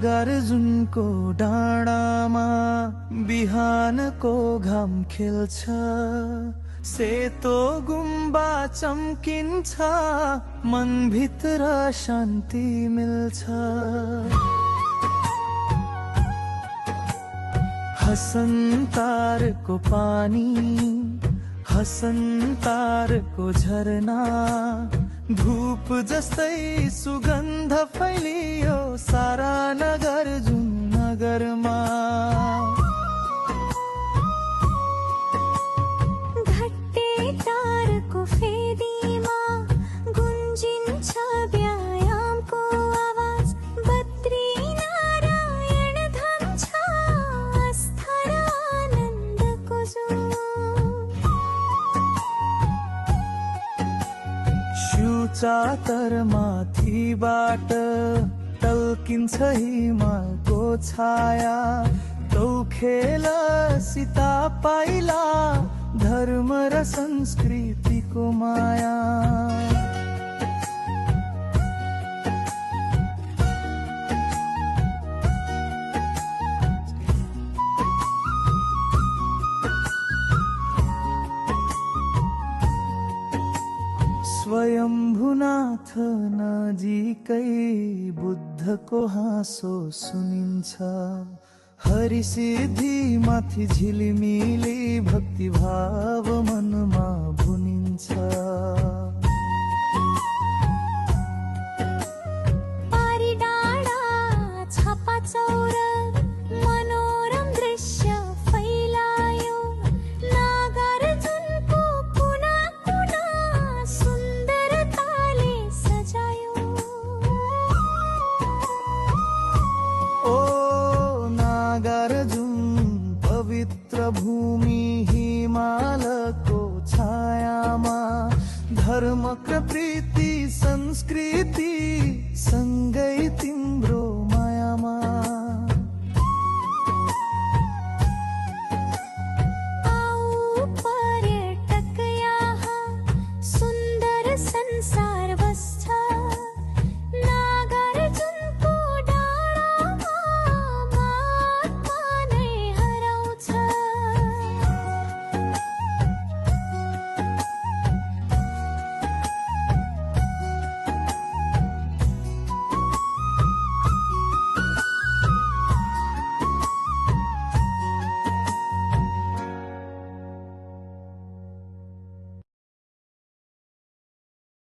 नागार्जुनको डाँडामा बिहानको घाम खेल्छ, सेतो गुम्बा चम्किन्छ, मनभित्र शान्ति मिल्छ। हसन्तारको पानी, हसन्तारको झरना, धूप जस्तै सुगन्ध फैलियो सारा नागार्जुन नगरमा। घट्टेटारको फेदीमा गुन्जिन्छ व्यायामको आवाज, बद्रीनारायण धाम छ आस्था र आनन्दको जुन। चातर माथिबाट टल्किन्छ हिमालको छाया, तौखेल सीता पाइला धर्म र संस्कृतिको माया। स्वयम्भुनाथ नजिकै बुद्धको हाँसो सुनिन्छ, हरिसिद्धि माथि झिलिमिली भक्ति भाव मनमा